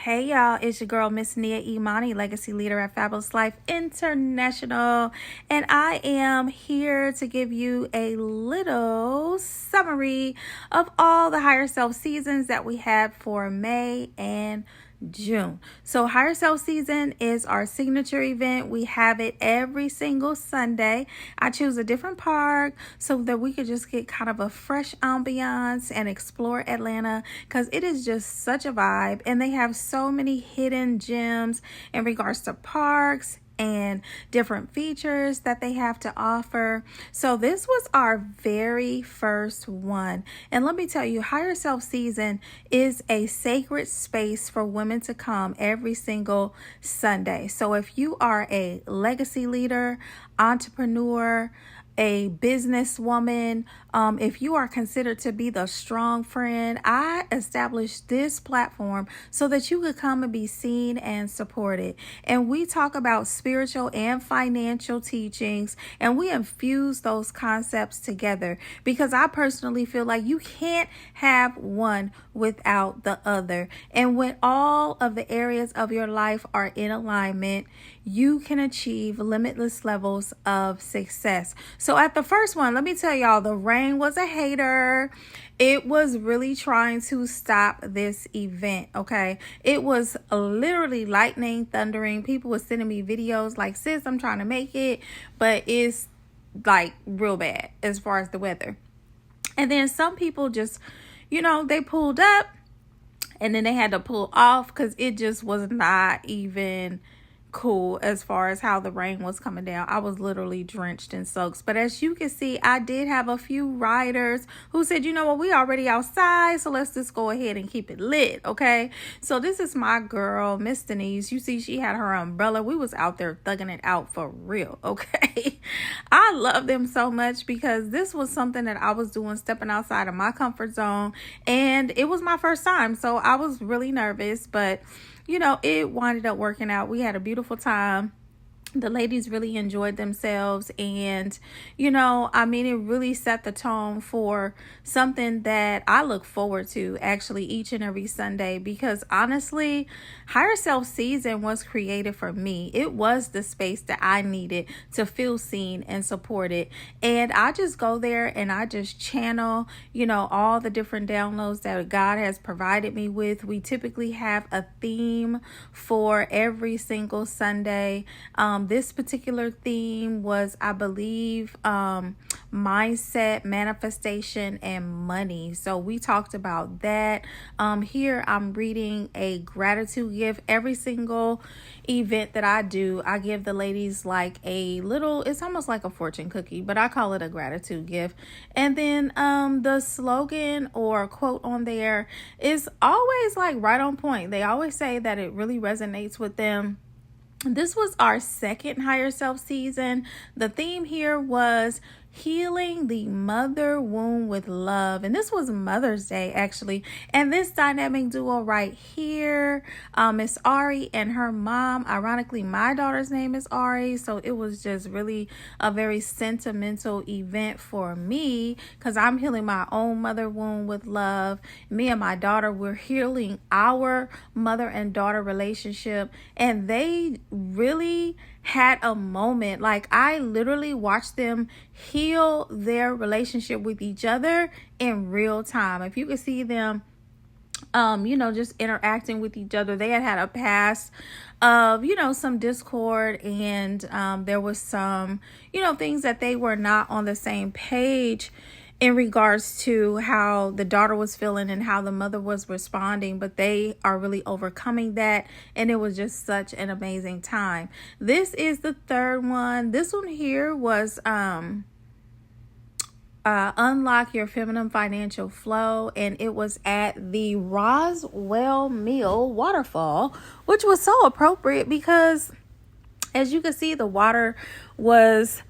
Hey y'all, it's your girl Miss Nia Imani, Legacy Leader at Fabulous Life International, and I am here to give you a little summary of all the Higher Self seasons that we had for May and June. So Higher Self season is our signature event. We have it every single Sunday. I choose a different park so that we could just get kind of a fresh ambiance and explore Atlanta, because it is just such a vibe, and they have so many hidden gems in regards to parks and different features that they have to offer. So this was our very first one. And let me tell you, Higher Self Season is a sacred space for women to come every single Sunday. So if you are a legacy leader, entrepreneur, a businesswoman, if you are considered to be the strong friend, I established this platform so that you could come and be seen and supported. And we talk about spiritual and financial teachings, and we infuse those concepts together, because I personally feel like you can't have one without the other. And when all of the areas of your life are in alignment, you can achieve limitless levels of success. So at the first one, let me tell y'all, the rain was a hater. It was really trying to stop this event, okay? It was literally lightning, thundering. People were sending me videos like, sis, I'm trying to make it, but it's like real bad as far as the weather. And then some people just, they pulled up and then they had to pull off because it just was not even cool as far as how the rain was coming down. I was literally drenched in soaks. But as you can see, I did have a few riders who said, you know what, we already outside, so let's just go ahead and keep it lit, okay? So this is my girl, Miss Denise. You see, she had her umbrella. We was out there thugging it out for real, okay? I love them so much because this was something that I was doing, stepping outside of my comfort zone, and it was my first time, so I was really nervous, but it winded up working out. We had a beautiful time. The ladies really enjoyed themselves, and it really set the tone for something that I look forward to actually each and every Sunday, because honestly, Higher Self Season was created for me. It was the space that I needed to feel seen and supported, and I just go there and I just channel all the different downloads that God has provided me with. We typically have a theme for every single Sunday. This particular theme was, I believe, mindset, manifestation, and money. So we talked about that. Here I'm reading a gratitude gift. Every single event that I do, I give the ladies like a little, it's almost like a fortune cookie, but I call it a gratitude gift. And then the slogan or quote on there is always like right on point. They always say that it really resonates with them. This was our second Higher Self season. The theme here was healing the mother wound with love, and this was Mother's Day actually. And this dynamic duo right here, Miss Ari and her mom, ironically my daughter's name is Ari, so it was just really a very sentimental event for me, because I'm healing my own mother wound with love. Me and my daughter, we're healing our mother and daughter relationship, and they really had a moment. Like, I literally watched them heal their relationship with each other in real time. If you could see them just interacting with each other. They had a past of some discord, and there was some things that they were not on the same page in regards to how the daughter was feeling and how the mother was responding, but they are really overcoming that, and it was just such an amazing time. This is the third one. This one here was Unlock Your Feminine Financial Flow, and it was at the Roswell Mill Waterfall, which was so appropriate because, as you can see, the water was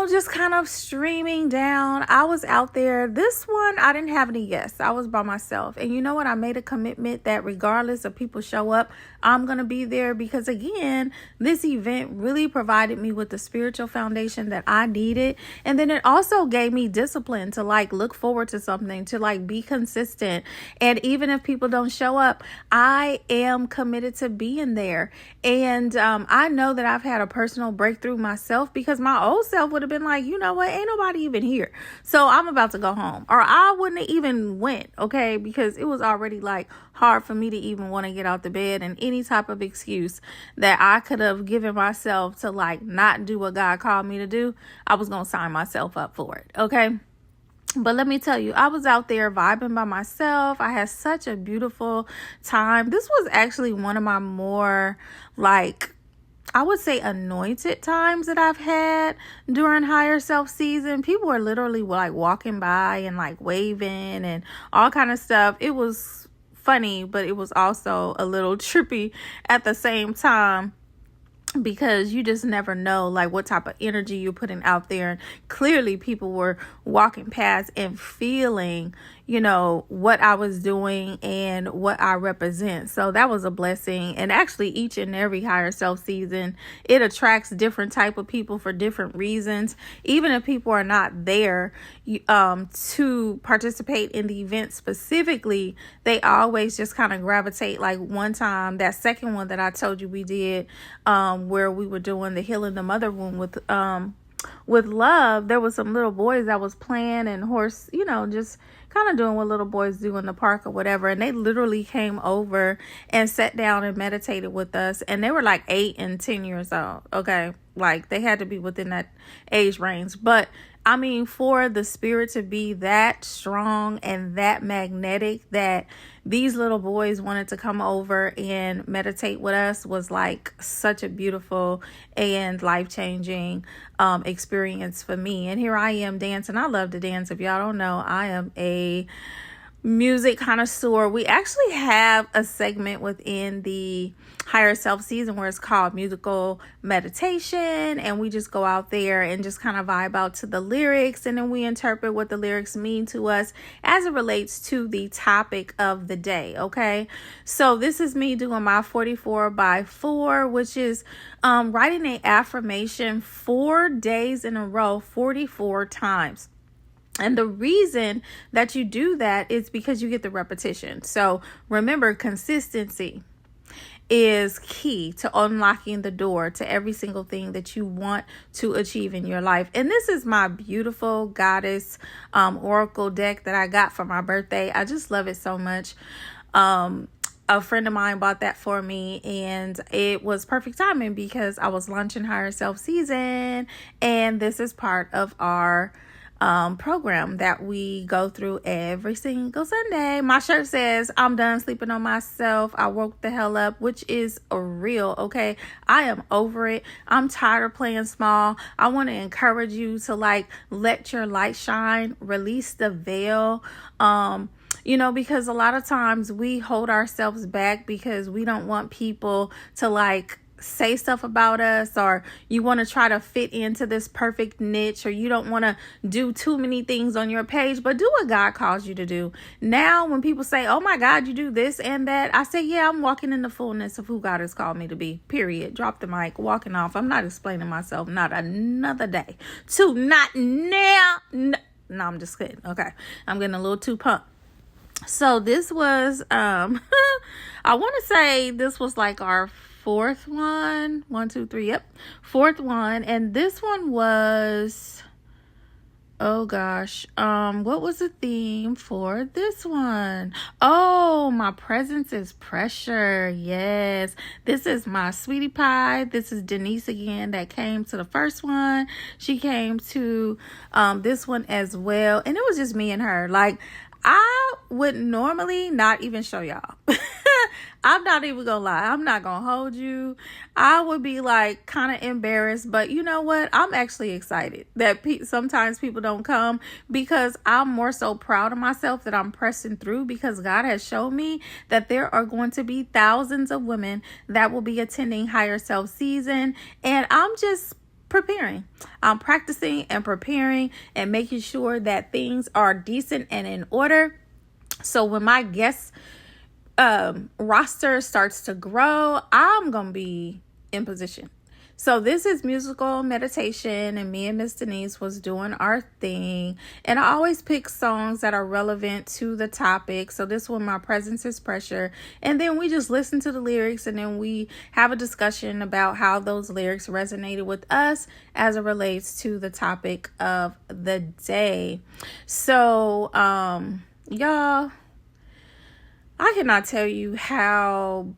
just kind of streaming down. I was out there. This one, I didn't have any guests. I was by myself. And you know what? I made a commitment that regardless of people show up, I'm going to be there because, again, this event really provided me with the spiritual foundation that I needed. And then it also gave me discipline to look forward to something, to be consistent. And even if people don't show up, I am committed to being there. And I know that I've had a personal breakthrough myself because my old self would have been like, you know what, ain't nobody even here, so I'm about to go home, or I wouldn't have even went, okay, because it was already hard for me to even want to get out the bed, and any type of excuse that I could have given myself to not do what God called me to do, I was gonna sign myself up for it, okay. But let me tell you, I was out there vibing by myself. I had such a beautiful time. This was actually one of my more I would say anointed times that I've had during Higher Self season. People were literally walking by and waving and all kind of stuff. It was funny, but it was also a little trippy at the same time, because you just never know what type of energy you're putting out there. And clearly people were walking past and feeling what I was doing and what I represent. So that was a blessing. And actually each and every Higher Self season, it attracts different type of people for different reasons. Even if people are not there to participate in the event specifically, they always just kind of gravitate. One time, that second one that I told you we did, where we were doing the Healing the Mother Wound with love, there was some little boys that was playing and horse, just kind of doing what little boys do in the park or whatever. And they literally came over and sat down and meditated with us. And they were 8 and 10 years old. Okay. They had to be within that age range. But I mean, for the spirit to be that strong and that magnetic that these little boys wanted to come over and meditate with us was such a beautiful and life-changing experience for me. And here I am dancing. I love to dance. If y'all don't know, I am a music connoisseur. We actually have a segment within the Higher Self season where it's called Musical Meditation, and we just go out there and just kind of vibe out to the lyrics, and then we interpret what the lyrics mean to us as it relates to the topic of the day. Okay, so this is me doing my 44x4, which is writing an affirmation 4 days in a row 44 times. And the reason that you do that is because you get the repetition. So remember, consistency is key to unlocking the door to every single thing that you want to achieve in your life. And this is my beautiful goddess oracle deck that I got for my birthday. I just love it so much. A friend of mine bought that for me, and it was perfect timing because I was launching Higher Self season, and this is part of our program that we go through every single Sunday. My shirt says, "I'm done sleeping on myself. I woke the hell up," which is a real, okay? I am over it. I'm tired of playing small. I want to encourage you to let your light shine, release the veil. Because a lot of times we hold ourselves back because we don't want people to say stuff about us, or you want to try to fit into this perfect niche, or you don't want to do too many things on your page, but do what God calls you to do. Now, when people say, "Oh my God, you do this and that," I say, yeah, I'm walking in the fullness of who God has called me to be, period. Drop the mic, walking off. I'm not explaining myself, not another day. Not now. No, I'm just kidding. Okay. I'm getting a little too pumped. So this was, I want to say this was our fourth one. 1, 2, 3. Yep. Fourth one. And this one was, oh gosh. What was the theme for this one? Oh, my presence is pressure. Yes. This is my sweetie pie. This is Denise again that came to the first one. She came to this one as well. And it was just me and her. I would normally not even show y'all. I'm not even gonna lie. I'm not gonna hold you. I would be kind of embarrassed, but you know what? I'm actually excited that sometimes people don't come, because I'm more so proud of myself that I'm pressing through, because God has shown me that there are going to be thousands of women that will be attending Higher Self season, and I'm just preparing. I'm practicing and preparing and making sure that things are decent and in order. So when my guest roster starts to grow, I'm going to be in position. So this is musical meditation, and me and Miss Denise was doing our thing. And I always pick songs that are relevant to the topic. So this one, My Presence is Pressure. And then we just listen to the lyrics, and then we have a discussion about how those lyrics resonated with us as it relates to the topic of the day. So, y'all, I cannot tell you how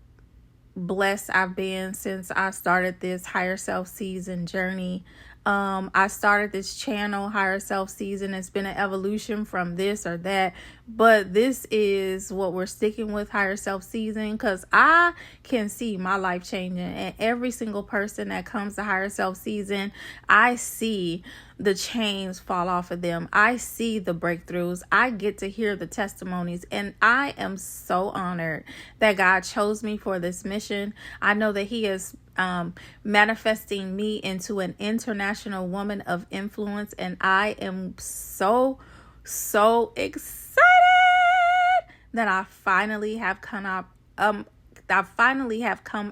blessed I've been since I started this Higher Self Season journey. I started this channel, Higher Self Season. It's been an evolution from this or that, but this is what we're sticking with, Higher Self Season, because I can see my life changing, and every single person that comes to Higher Self Season, I see the chains fall off of them. I see the breakthroughs. I get to hear the testimonies, and I am so honored that God chose me for this mission. I know that He is manifesting me into an international woman of influence, and I am so excited that I finally have come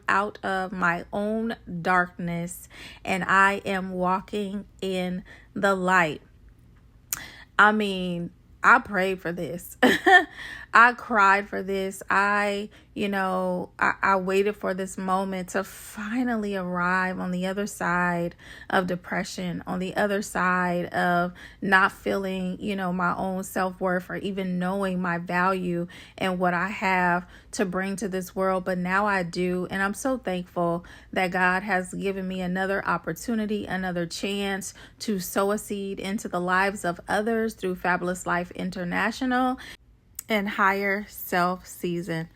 out of my own darkness, and I am walking in the light. I mean, I prayed for this. I cried for this. I waited for this moment to finally arrive on the other side of depression, on the other side of not feeling, my own self-worth, or even knowing my value and what I have to bring to this world. But now I do. And I'm so thankful that God has given me another opportunity, another chance to sow a seed into the lives of others through Fabulous Life International and Higher Self Season.